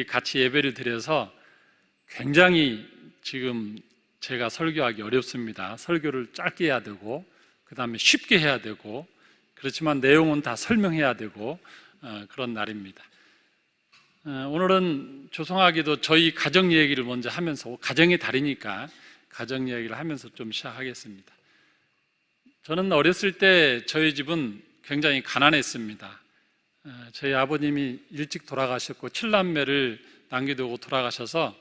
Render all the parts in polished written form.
같이 예배를 드려서 굉장히 지금 제가 설교하기 어렵습니다. 설교를 짧게 해야 되고 그 다음에 쉽게 해야 되고 그렇지만 내용은 다 설명해야 되고 그런 날입니다. 오늘은 조성하기도 저희 가정 얘기를 먼저 하면서 가정의 달이니까 가정 얘기를 하면서 좀 시작하겠습니다. 저는 어렸을 때 저희 집은 굉장히 가난했습니다. 저희 아버님이 일찍 돌아가셨고 7남매를 남겨두고 돌아가셔서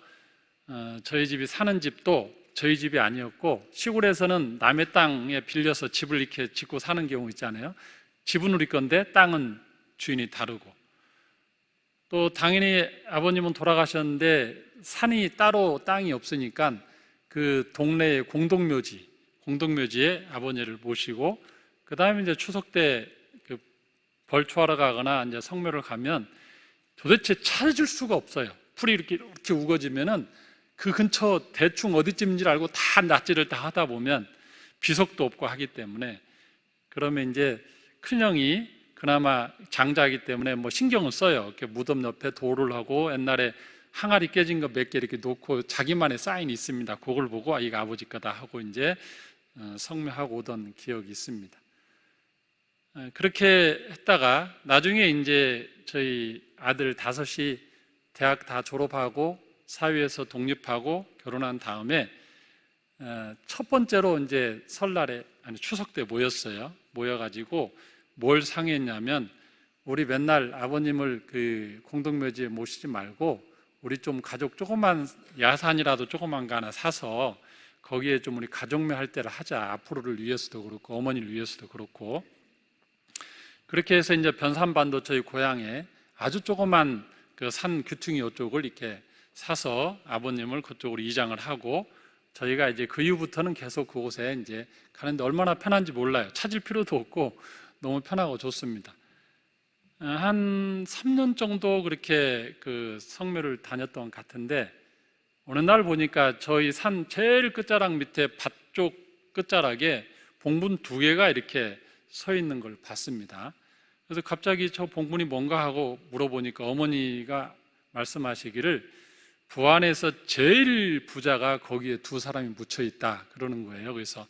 저희 집이 사는 집도 저희 집이 아니었고 시골에서는 남의 땅에 빌려서 집을 이렇게 짓고 사는 경우 있잖아요. 집은 우리 건데 땅은 주인이 다르고, 또 당연히 아버님은 돌아가셨는데 산이 따로 땅이 없으니까 그 동네의 공동묘지에 아버지를 모시고 그 다음에 이제 추석 때 벌초하러 가거나 이제 성묘를 가면 도대체 찾을 수가 없어요. 풀이 이렇게 우거지면은 그 근처 대충 어디쯤인지 알고 다 낫지를 다 하다 보면 비석도 없고 하기 때문에, 그러면 이제 큰형이 그나마 장자이기 때문에 뭐 신경을 써요. 이렇게 무덤 옆에 도를 하고 옛날에 항아리 깨진 거 몇 개 이렇게 놓고 자기만의 사인이 있습니다. 그걸 보고 아, 이거 아버지 거다 하고 이제 성묘하고 오던 기억이 있습니다. 그렇게 했다가 나중에 이제 저희 아들 5이 대학 다 졸업하고 사회에서 독립하고 결혼한 다음에 첫 번째로 이제 설날에 추석 때 모였어요. 모여가지고 뭘 상의했냐면, 우리 맨날 아버님을 그 공동묘지에 모시지 말고 우리 좀 가족 조그만 야산이라도 조그만 거 하나 사서 거기에 좀 우리 가족묘 할 때를 하자. 앞으로를 위해서도 그렇고 어머니를 위해서도 그렇고. 그렇게 해서 이제 변산반도 저희 고향에 아주 조그만 그 산 귀퉁이 이쪽을 이렇게 사서 아버님을 그쪽으로 이장을 하고, 저희가 이제 그 이후부터는 계속 그곳에 이제 가는데 얼마나 편한지 몰라요. 찾을 필요도 없고 너무 편하고 좋습니다. 한 3년 정도 그렇게 그 성묘를 다녔던 것 같은데, 어느 날 보니까 저희 산 제일 끝자락 밑에 밭 쪽 끝자락에 봉분 2개가 이렇게 서 있는 걸 봤습니다. 그래서 갑자기 저 봉분이 뭔가 하고 물어보니까 어머니가 말씀하시기를 부안에서 제일 부자가 거기에 2사람이 묻혀 있다 그러는 거예요. 그래서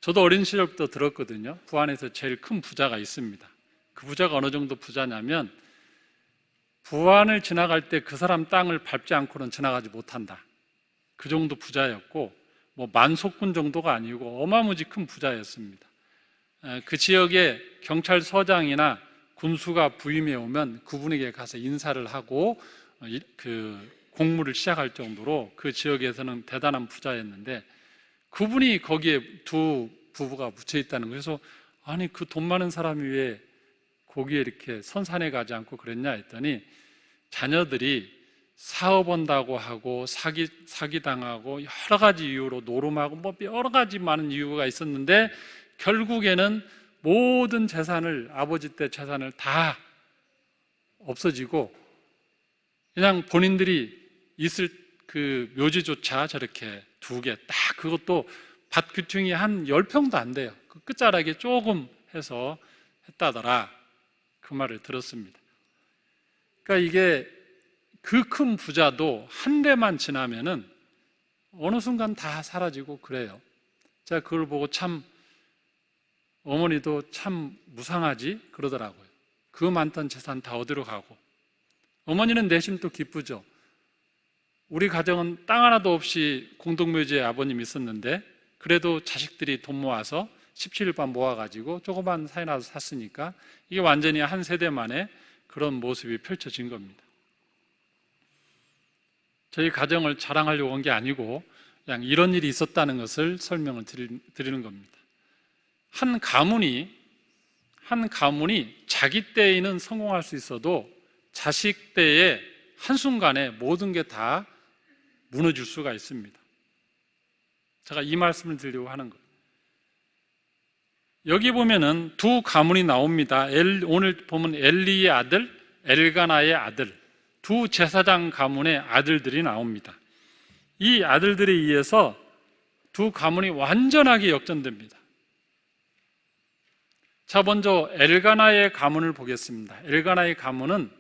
저도 어린 시절부터 들었거든요. 부안에서 제일 큰 부자가 있습니다. 그 부자가 어느 정도 부자냐면 부안을 지나갈 때 그 사람 땅을 밟지 않고는 지나가지 못한다. 그 정도 부자였고, 뭐 만석군 정도가 아니고 어마무지 큰 부자였습니다. 그 지역에 경찰서장이나 군수가 부임해 오면 그분에게 가서 인사를 하고 그 공무를 시작할 정도로 그 지역에서는 대단한 부자였는데, 그분이 거기에 2 부부가 묻혀 있다는 거예요. 그래서 아니 그 돈 많은 사람이 왜 거기에 이렇게 선산에 가지 않고 그랬냐 했더니, 자녀들이 사업한다고 하고 사기당하고 여러 가지 이유로 노름하고 뭐 여러 가지 많은 이유가 있었는데 결국에는 모든 재산을, 아버지 때 재산을 다 없어지고 그냥 본인들이 있을 그 묘지조차 저렇게 2개 딱, 그것도 밭 귀퉁이 한 10평도 안 돼요. 그 끝자락에 조금 해서 했다더라. 그 말을 들었습니다. 그러니까 이게 그 큰 부자도 한 대만 지나면은 어느 순간 다 사라지고 그래요. 제가 그걸 보고 참 어머니도 참 무상하지 그러더라고요. 그 많던 재산 다 어디로 가고. 어머니는 내심 또 기쁘죠. 우리 가정은 땅 하나도 없이 공동묘지에 아버님이 있었는데 그래도 자식들이 돈 모아서 17일반 모아가지고 조그만 산이라도 샀으니까 이게 완전히 한 세대 만에 그런 모습이 펼쳐진 겁니다. 저희 가정을 자랑하려고 한 게 아니고 그냥 이런 일이 있었다는 것을 설명을 드리는 겁니다. 한 가문이 자기 때에는 성공할 수 있어도 자식 때에 한순간에 모든 게 다 무너질 수가 있습니다. 제가 이 말씀을 드리려고 하는 거예요. 여기 보면은 2 가문이 나옵니다. 오늘 보면 엘리의 아들, 엘가나의 아들, 2 제사장 가문의 아들들이 나옵니다. 이 아들들에 의해서 2 가문이 완전하게 역전됩니다. 자, 먼저 엘가나의 가문을 보겠습니다. 엘가나의 가문은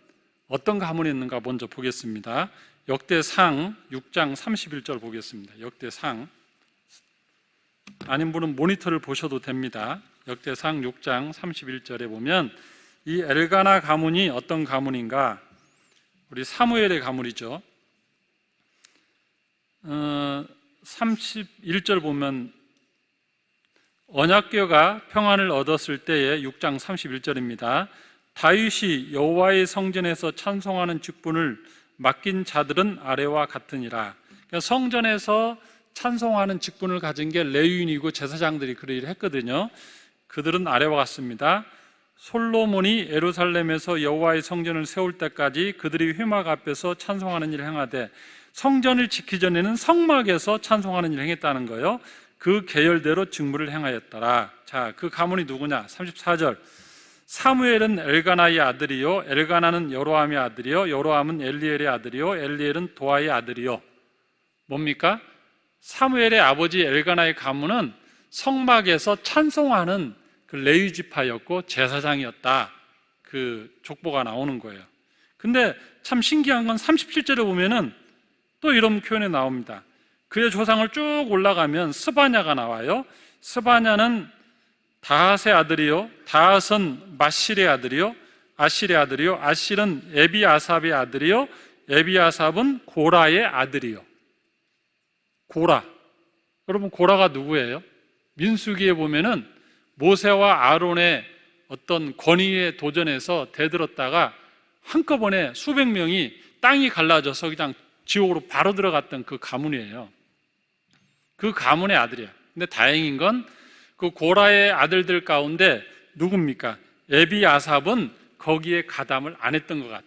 어떤 가문이었는가 먼저 보겠습니다. 역대상 6장 31절 보겠습니다. 역대상, 아닌 분은 모니터를 보셔도 됩니다. 역대상 6장 31절에 보면 이 엘가나 가문이 어떤 가문인가? 우리 사무엘의 가문이죠. 31절 보면 언약궤가 평안을 얻었을 때에 6장 31절입니다. 다윗이 여호와의 성전에서 찬송하는 직분을 맡긴 자들은 아래와 같으니라. 그러니까 성전에서 찬송하는 직분을 가진 게 레위인이고 제사장들이 그 일을 했거든요. 그들은 아래와 같습니다. 솔로몬이 예루살렘에서 여호와의 성전을 세울 때까지 그들이 회막 앞에서 찬송하는 일을 행하되 성전을 지키기 전에는 성막에서 찬송하는 일을 행했다는 거예요. 그 계열대로 직무를 행하였더라. 자, 그 가문이 누구냐? 34절. 사무엘은 엘가나의 아들이요, 엘가나는 여로함의 아들이요, 여로함은 엘리엘의 아들이요, 엘리엘은 도아의 아들이요. 뭡니까? 사무엘의 아버지 엘가나의 가문은 성막에서 찬송하는 그 레위 지파였고 제사장이었다. 그 족보가 나오는 거예요. 근데 참 신기한 건 37절에 보면은 또 이런 표현이 나옵니다. 그의 조상을 쭉 올라가면 스바냐가 나와요. 스바냐는 다핫의 아들이요, 다핫은 마실의 아들이요, 아실의 아들이요, 아실은 에비아삽의 아들이요, 에비아삽은 고라의 아들이요. 고라. 여러분, 고라가 누구예요? 민수기에 보면은 모세와 아론의 어떤 권위에 도전해서 대들었다가 한꺼번에 수백 명이 땅이 갈라져서 그냥 지옥으로 바로 들어갔던 그 가문이에요. 그 가문의 아들이야. 근데 다행인 건 그 고라의 아들들 가운데 누굽니까? 에비아삽은 거기에 가담을 안 했던 것 같아.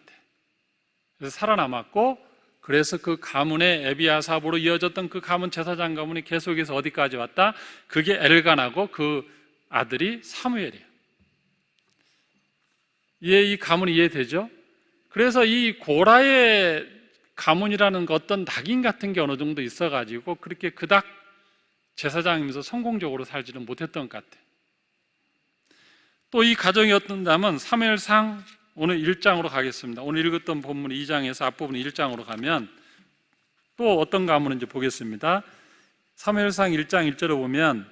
그래서 살아남았고, 그래서 그 가문의 에비아삽으로 이어졌던 그 가문 제사장 가문이 계속해서 어디까지 왔다? 그게 엘가나고 그 아들이 사무엘이에요. 이 가문이 이해되죠? 그래서 이 고라의 가문이라는 그 어떤 낙인 같은 게 어느 정도 있어가지고 그렇게 그닥 제사장이면서 성공적으로 살지는 못했던 것 같아요. 또 이 가정이 어떤다면 사무엘상 오늘 1장으로 가겠습니다. 오늘 읽었던 본문 2장에서 앞부분 1장으로 가면 또 어떤 가문인지 보겠습니다. 사무엘상 1장 1절에 보면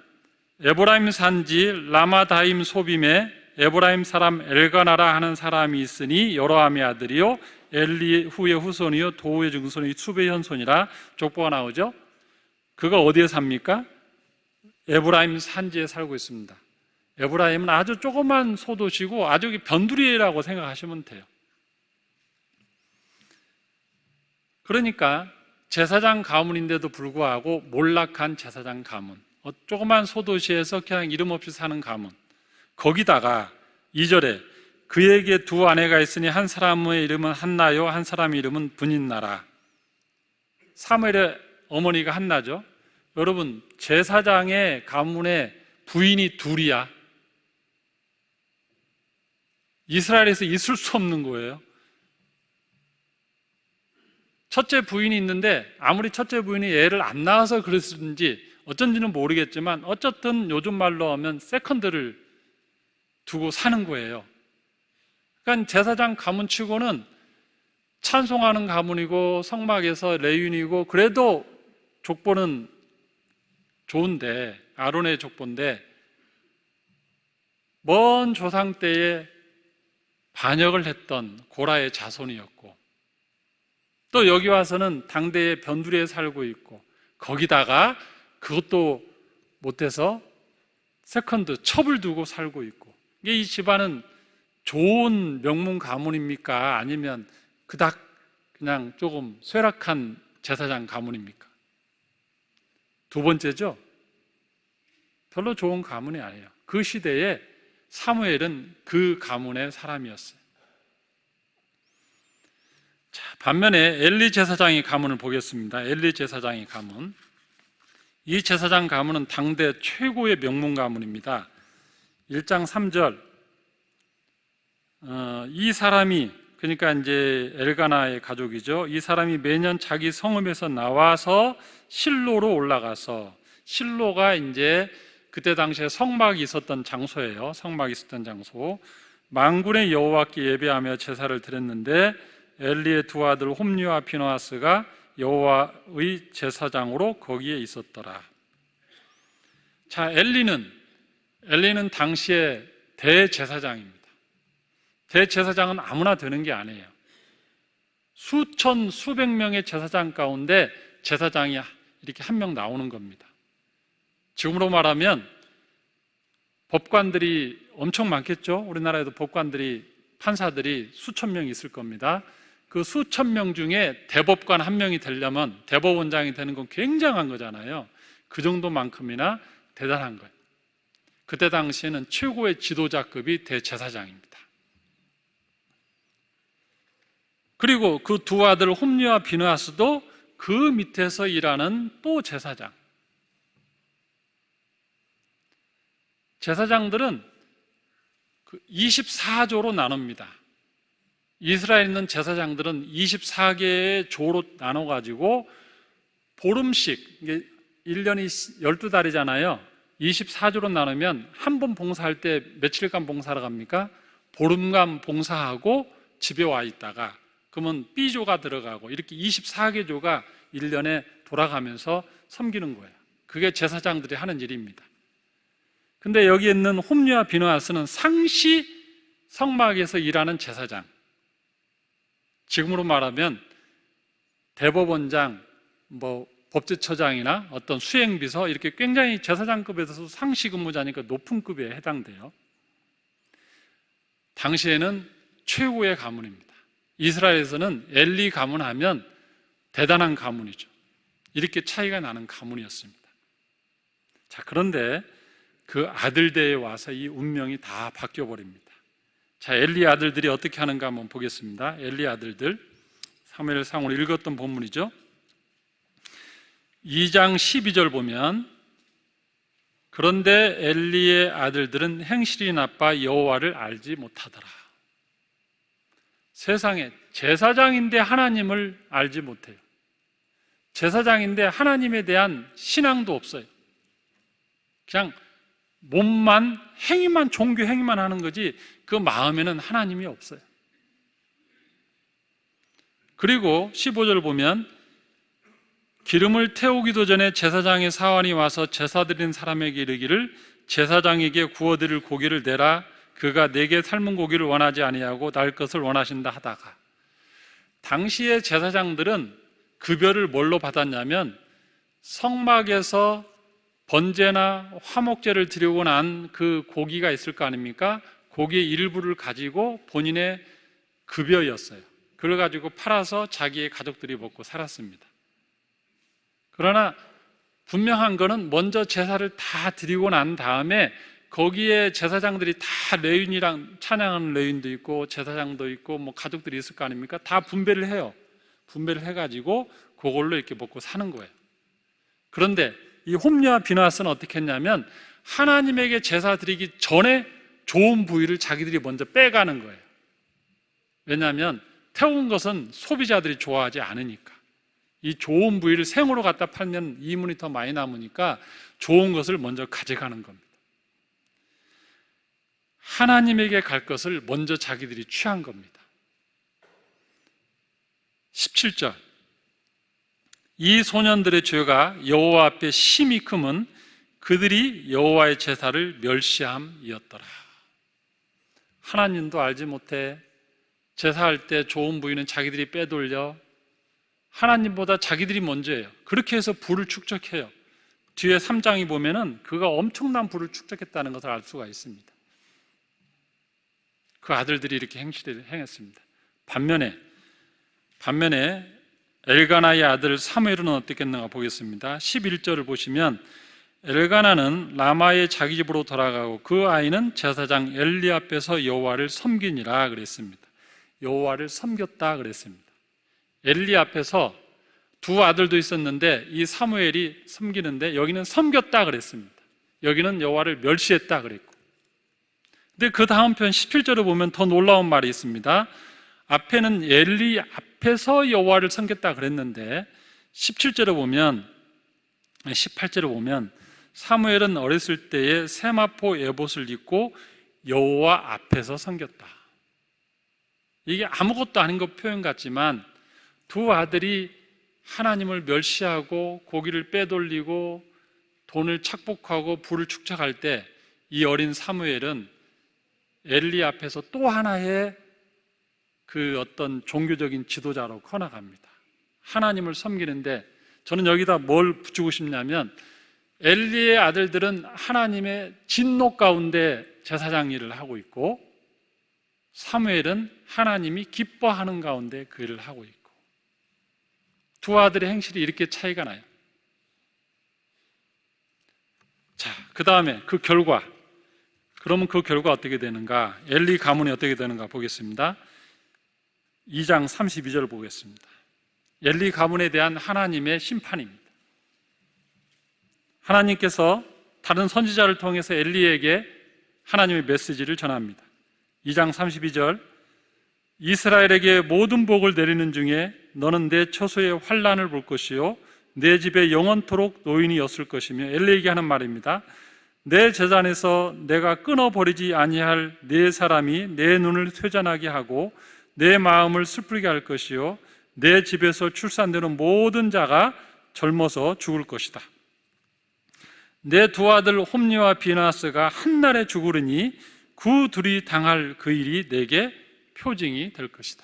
에브라임 산지 라마다임 소빔에 에브라임 사람 엘가나라 하는 사람이 있으니 여로함의 아들이요 엘리후의 후손이요 도후의 증손이 수베의 현손이라. 족보가 나오죠. 그가 어디에 삽니까? 에브라임 산지에 살고 있습니다. 에브라임은 아주 조그만 소도시고 아주 변두리라고 생각하시면 돼요. 그러니까 제사장 가문인데도 불구하고 몰락한 제사장 가문, 조그만 소도시에서 그냥 이름 없이 사는 가문, 거기다가 2절에 그에게 두 아내가 있으니 한 사람의 이름은 한나요, 한 사람의 이름은 분인나라. 사무엘의 어머니가 한나죠. 여러분, 제사장의 가문에 부인이 둘이야. 이스라엘에서 있을 수 없는 거예요. 첫째 부인이 있는데 아무리 첫째 부인이 애를 안 낳아서 그랬는지 어쩐지는 모르겠지만 어쨌든 요즘 말로 하면 세컨드를 두고 사는 거예요. 그러니까 제사장 가문치고는 찬송하는 가문이고 성막에서 레위인이고 그래도 족보는 좋은데, 아론의 족보인데 먼 조상 때에 반역을 했던 고라의 자손이었고 또 여기 와서는 당대의 변두리에 살고 있고 거기다가 그것도 못해서 세컨드 첩을 두고 살고 있고, 이게 이 집안은 좋은 명문 가문입니까? 아니면 그닥 그냥 조금 쇠락한 제사장 가문입니까? 두 번째죠. 별로 좋은 가문이 아니에요. 그 시대에 사무엘은 그 가문의 사람이었어요. 자, 반면에 엘리 제사장의 가문을 보겠습니다. 엘리 제사장의 가문. 이 제사장 가문은 당대 최고의 명문 가문입니다. 1장 3절. 이 사람이, 그러니까 이제 엘가나의 가족이죠. 이 사람이 매년 자기 성읍에서 나와서 실로로 올라가서, 실로가 이제 그때 당시에 성막이 있었던 장소예요. 성막이 있었던 장소. 만군의 여호와께 예배하며 제사를 드렸는데 엘리의 두 아들 홈리와 비느하스가 여호와의 제사장으로 거기에 있었더라. 자, 엘리는 당시에 대제사장입니다. 대제사장은 아무나 되는 게 아니에요. 수천, 수백 명의 제사장 가운데 제사장이 이렇게 한 명 나오는 겁니다. 지금으로 말하면 법관들이 엄청 많겠죠. 우리나라에도 법관들이, 판사들이 수천 명 있을 겁니다. 그 수천 명 중에 대법관 한 명이 되려면, 대법원장이 되는 건 굉장한 거잖아요. 그 정도만큼이나 대단한 거예요. 그때 당시에는 최고의 지도자급이 대제사장입니다. 그리고 그 두 아들 홈리와 비느하스도 그 밑에서 일하는 또 제사장. 제사장들은 24조로 나눕니다. 이스라엘에 있는 제사장들은 24개의 조로 나눠가지고 보름씩, 1년이 12달이잖아요. 24조로 나누면 한 번 봉사할 때 며칠간 봉사를 갑니까? 보름간 봉사하고 집에 와 있다가, 그러면 B조가 들어가고, 이렇게 24개 조가 1년에 돌아가면서 섬기는 거예요. 그게 제사장들이 하는 일입니다. 근데 여기 있는 홈리와 비느하스는 상시 성막에서 일하는 제사장. 지금으로 말하면 대법원장, 법제처장이나 어떤 수행비서, 이렇게 굉장히 제사장급에서 상시 근무자니까 높은 급에 해당돼요. 당시에는 최고의 가문입니다. 이스라엘에서는 엘리 가문 하면 대단한 가문이죠. 이렇게 차이가 나는 가문이었습니다. 자, 그런데 그 아들대에 와서 이 운명이 다 바뀌어 버립니다. 자, 엘리 아들들이 어떻게 하는가 한번 보겠습니다. 엘리 아들들, 사무엘상으로 읽었던 본문이죠. 2장 12절 보면, 그런데 엘리의 아들들은 행실이 나빠 여호와를 알지 못하더라. 세상에 제사장인데 하나님을 알지 못해요. 제사장인데 하나님에 대한 신앙도 없어요. 그냥 몸만, 행위만, 종교 행위만 하는 거지 그 마음에는 하나님이 없어요. 그리고 15절 보면, 기름을 태우기도 전에 제사장의 사환이 와서 제사 드린 사람에게 이르기를 제사장에게 구워드릴 고기를 내라. 그가 내게 삶은 고기를 원하지 아니하고 날 것을 원하신다 하다가, 당시의 제사장들은 급여를 뭘로 받았냐면 성막에서 번제나 화목제를 드리고 난 그 고기가 있을 거 아닙니까? 고기의 일부를 가지고 본인의 급여였어요. 그걸 가지고 팔아서 자기의 가족들이 먹고 살았습니다. 그러나 분명한 거는 먼저 제사를 다 드리고 난 다음에 거기에 제사장들이 다 레윈이랑 찬양하는 레윈도 있고 제사장도 있고 가족들이 있을 거 아닙니까? 다 분배를 해요. 분배를 해가지고 그걸로 이렇게 먹고 사는 거예요. 그런데 이 홈리와 비느하스는 어떻게 했냐면 하나님에게 제사 드리기 전에 좋은 부위를 자기들이 먼저 빼가는 거예요. 왜냐하면 태운 것은 소비자들이 좋아하지 않으니까. 이 좋은 부위를 생으로 갖다 팔면 이문이 더 많이 남으니까 좋은 것을 먼저 가져가는 겁니다. 하나님에게 갈 것을 먼저 자기들이 취한 겁니다. 17절, 이 소년들의 죄가 여호와 앞에 심히 크면 그들이 여호와의 제사를 멸시함이었더라. 하나님도 알지 못해 제사할 때 좋은 부위는 자기들이 빼돌려 하나님보다 자기들이 먼저예요. 그렇게 해서 부를 축적해요. 뒤에 3장이 보면은 그가 엄청난 부를 축적했다는 것을 알 수가 있습니다. 그 아들들이 이렇게 행실을 행했습니다. 반면에 엘가나의 아들 사무엘은 어떻겠는가 보겠습니다. 11절을 보시면 엘가나는 라마의 자기 집으로 돌아가고 그 아이는 제사장 엘리 앞에서 여호와를 섬기니라 그랬습니다. 여호와를 섬겼다 그랬습니다. 엘리 앞에서 두 아들도 있었는데 이 사무엘이 섬기는데 여기는 섬겼다 그랬습니다. 여기는 여호와를 멸시했다 그랬고, 근데 그 다음 편 17절을 보면 더 놀라운 말이 있습니다. 앞에는 엘리 앞에서 여호와를 섬겼다 그랬는데 18절을 보면 사무엘은 어렸을 때에 세마포 에봇을 입고 여호와 앞에서 섬겼다. 이게 아무것도 아닌 것 표현 같지만 두 아들이 하나님을 멸시하고 고기를 빼돌리고 돈을 착복하고 불을 축적할 때 이 어린 사무엘은 엘리 앞에서 또 하나의 그 어떤 종교적인 지도자로 커나갑니다. 하나님을 섬기는데 저는 여기다 뭘 붙이고 싶냐면 엘리의 아들들은 하나님의 진노 가운데 제사장 일을 하고 있고 사무엘은 하나님이 기뻐하는 가운데 그 일을 하고 있고 두 아들의 행실이 이렇게 차이가 나요. 자, 그 다음에 그 결과, 그러면 그 결과 어떻게 되는가? 엘리 가문이 어떻게 되는가 보겠습니다. 2장 32절 보겠습니다. 엘리 가문에 대한 하나님의 심판입니다. 하나님께서 다른 선지자를 통해서 엘리에게 하나님의 메시지를 전합니다. 2장 32절 이스라엘에게 모든 복을 내리는 중에 너는 내 처소의 환난을 볼 것이요 내 집에 영원토록 노인이었을 것이며 엘리에게 하는 말입니다. 내 재단에서 내가 끊어버리지 아니할 네 사람이 내 눈을 쇠잔하게 하고 내 마음을 슬프게 할 것이요 내 집에서 출산되는 모든 자가 젊어서 죽을 것이다. 내 두 아들 홈리와 비나스가 한날에 죽으리니 그 둘이 당할 그 일이 내게 표징이 될 것이다.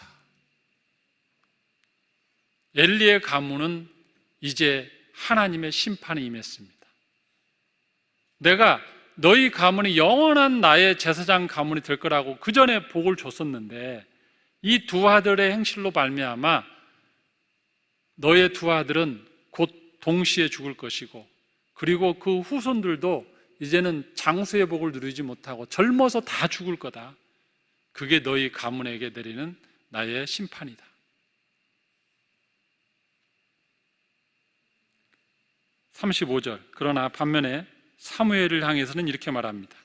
엘리의 가문은 이제 하나님의 심판이 임했습니다. 내가 너희 가문이 영원한 나의 제사장 가문이 될 거라고 그 전에 복을 줬었는데 이 두 아들의 행실로 말미암아 너의 두 아들은 곧 동시에 죽을 것이고 그리고 그 후손들도 이제는 장수의 복을 누리지 못하고 젊어서 다 죽을 거다. 그게 너희 가문에게 내리는 나의 심판이다. (35절) 그러나 반면에 사무엘을 향해서는 이렇게 말합니다.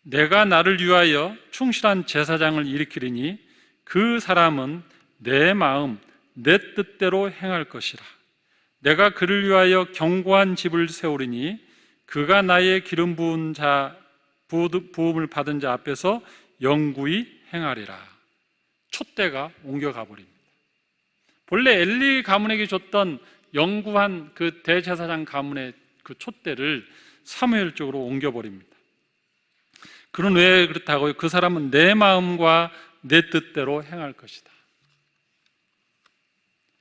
내가 나를 위하여 충실한 제사장을 일으키리니 그 사람은 내 마음 내 뜻대로 행할 것이라. 내가 그를 위하여 견고한 집을 세우리니 그가 나의 기름 부은 자 부음을 받은 자 앞에서 영구히 행하리라. 촛대가 옮겨가 버립니다. 본래 엘리 가문에게 줬던 영구한 그 대제사장 가문의 그 촛대를 사무엘 쪽으로 옮겨버립니다. 그는 왜 그렇다고요? 그 사람은 내 마음과 내 뜻대로 행할 것이다.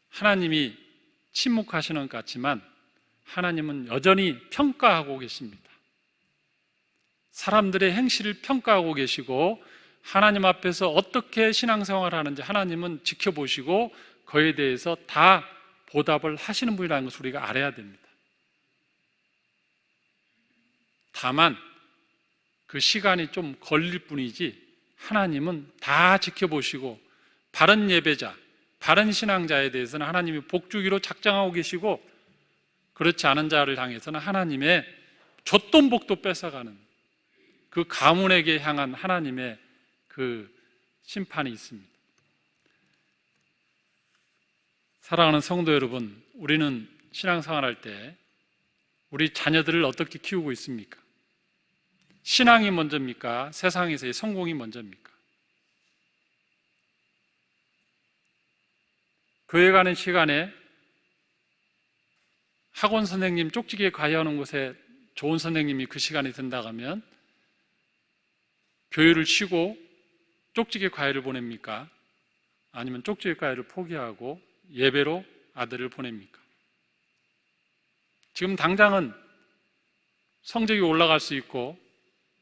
하나님이 침묵하시는 것 같지만 하나님은 여전히 평가하고 계십니다. 사람들의 행실을 평가하고 계시고 하나님 앞에서 어떻게 신앙생활을 하는지 하나님은 지켜보시고 그에 대해서 다 보답을 하시는 분이라는 것을 우리가 알아야 됩니다. 다만 그 시간이 좀 걸릴 뿐이지 하나님은 다 지켜보시고 바른 예배자, 바른 신앙자에 대해서는 하나님이 복주기로 작정하고 계시고 그렇지 않은 자를 향해서는 하나님의 줬던 복도 뺏어가는 그 가문에게 향한 하나님의 그 심판이 있습니다. 사랑하는 성도 여러분, 우리는 신앙생활할 때 우리 자녀들을 어떻게 키우고 있습니까? 신앙이 먼저입니까? 세상에서의 성공이 먼저입니까? 교회 가는 시간에 학원 선생님 쪽지게 과외하는 곳에 좋은 선생님이 그 시간에 든다고 하면 교회를 쉬고 쪽지게 과외를 보냅니까? 아니면 쪽지게 과외를 포기하고 예배로 아들을 보냅니까? 지금 당장은 성적이 올라갈 수 있고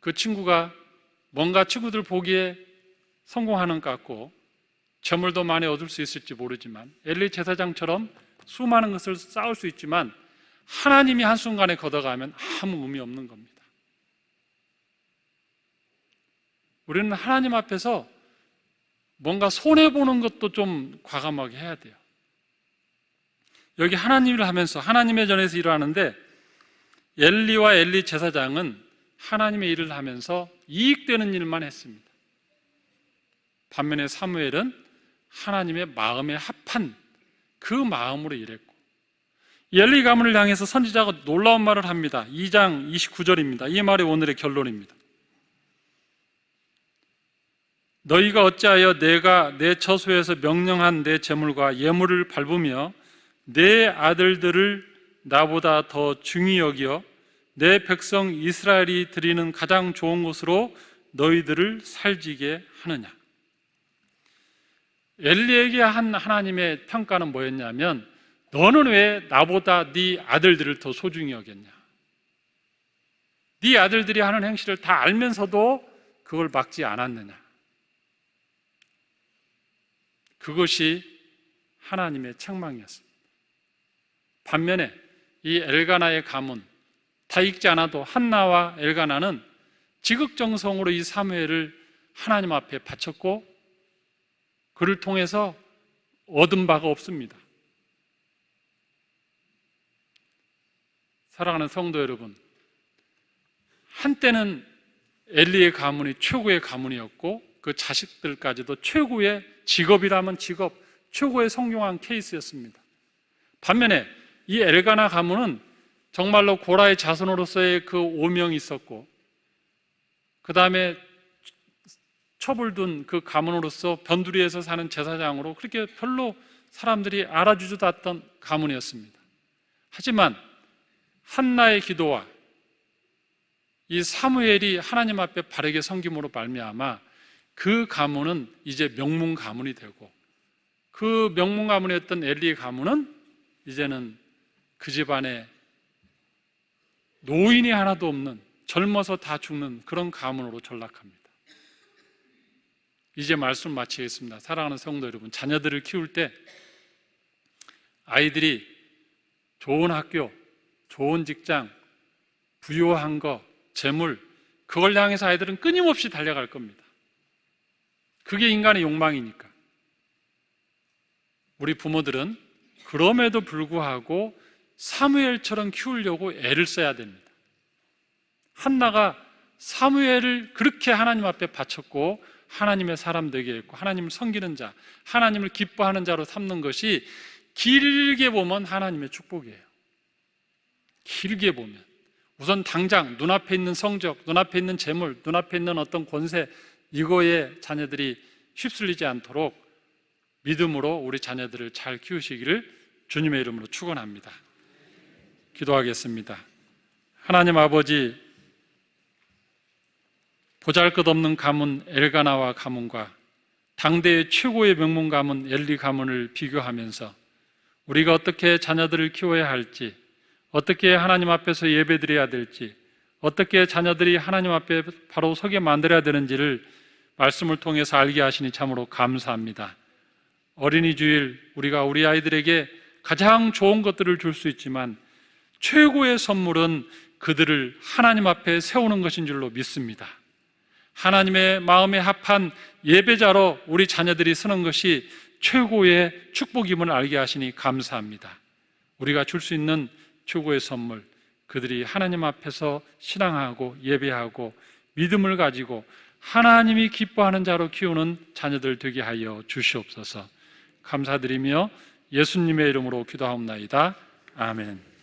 그 친구가 뭔가 친구들 보기에 성공하는 것 같고 재물도 많이 얻을 수 있을지 모르지만 엘리 제사장처럼 수많은 것을 쌓을 수 있지만 하나님이 한순간에 걷어가면 아무 의미 없는 겁니다. 우리는 하나님 앞에서 뭔가 손해보는 것도 좀 과감하게 해야 돼요. 여기 하나님을 하면서 하나님의 전에서 일을 하는데 엘리와 엘리 제사장은 하나님의 일을 하면서 이익되는 일만 했습니다. 반면에 사무엘은 하나님의 마음에 합한 그 마음으로 일했고 엘리 가문을 향해서 선지자가 놀라운 말을 합니다. 2장 29절입니다. 이 말이 오늘의 결론입니다. 너희가 어찌하여 내가 내 처소에서 명령한 내 제물과 예물을 밟으며 내 아들들을 나보다 더 중히 여겨 내 백성 이스라엘이 드리는 가장 좋은 곳으로 너희들을 살지게 하느냐. 엘리에게 한 하나님의 평가는 뭐였냐면, 너는 왜 나보다 네 아들들을 더 소중히 여겼냐. 네 아들들이 하는 행실을 다 알면서도 그걸 막지 않았느냐. 그것이 하나님의 책망이었습니다. 반면에 이 엘가나의 가문, 다 읽지 않아도 한나와 엘가나는 지극정성으로 이 사무엘을 하나님 앞에 바쳤고 그를 통해서 얻은 바가 없습니다. 사랑하는 성도 여러분, 한때는 엘리의 가문이 최고의 가문이었고 그 자식들까지도 최고의 직업이라면 직업, 최고의 성공한 케이스였습니다. 반면에 이 엘가나 가문은 정말로 고라의 자손으로서의 그 오명이 있었고, 그 다음에 첩을 둔 그 가문으로서 변두리에서 사는 제사장으로 그렇게 별로 사람들이 알아주지도 않던 가문이었습니다. 하지만 한나의 기도와 이 사무엘이 하나님 앞에 바르게 섬김으로 말미암아 그 가문은 이제 명문 가문이 되고, 그 명문 가문이었던 엘리의 가문은 이제는 그 집안에 노인이 하나도 없는, 젊어서 다 죽는 그런 가문으로 전락합니다. 이제 말씀 마치겠습니다. 사랑하는 성도 여러분, 자녀들을 키울 때 아이들이 좋은 학교, 좋은 직장, 부유한 거, 재물, 그걸 향해서 아이들은 끊임없이 달려갈 겁니다. 그게 인간의 욕망이니까. 우리 부모들은 그럼에도 불구하고 사무엘처럼 키우려고 애를 써야 됩니다. 한나가 사무엘을 그렇게 하나님 앞에 바쳤고 하나님의 사람 되게 했고 하나님을 섬기는 자, 하나님을 기뻐하는 자로 삼는 것이 길게 보면 하나님의 축복이에요. 길게 보면 우선 당장 눈앞에 있는 성적, 눈앞에 있는 재물, 눈앞에 있는 어떤 권세, 이거에 자녀들이 휩쓸리지 않도록 믿음으로 우리 자녀들을 잘 키우시기를 주님의 이름으로 축원합니다. 기도하겠습니다. 하나님 아버지, 보잘것없는 가문 엘가나와 가문과 당대의 최고의 명문 가문 엘리 가문을 비교하면서 우리가 어떻게 자녀들을 키워야 할지, 어떻게 하나님 앞에서 예배드려야 될지, 어떻게 자녀들이 하나님 앞에 바로 서게 만들어야 되는지를 말씀을 통해서 알게 하시니 참으로 감사합니다. 어린이 주일 우리가 우리 아이들에게 가장 좋은 것들을 줄 수 있지만 최고의 선물은 그들을 하나님 앞에 세우는 것인 줄로 믿습니다. 하나님의 마음에 합한 예배자로 우리 자녀들이 서는 것이 최고의 축복임을 알게 하시니 감사합니다. 우리가 줄 수 있는 최고의 선물, 그들이 하나님 앞에서 신앙하고 예배하고 믿음을 가지고 하나님이 기뻐하는 자로 키우는 자녀들 되게 하여 주시옵소서. 감사드리며 예수님의 이름으로 기도하옵나이다. 아멘.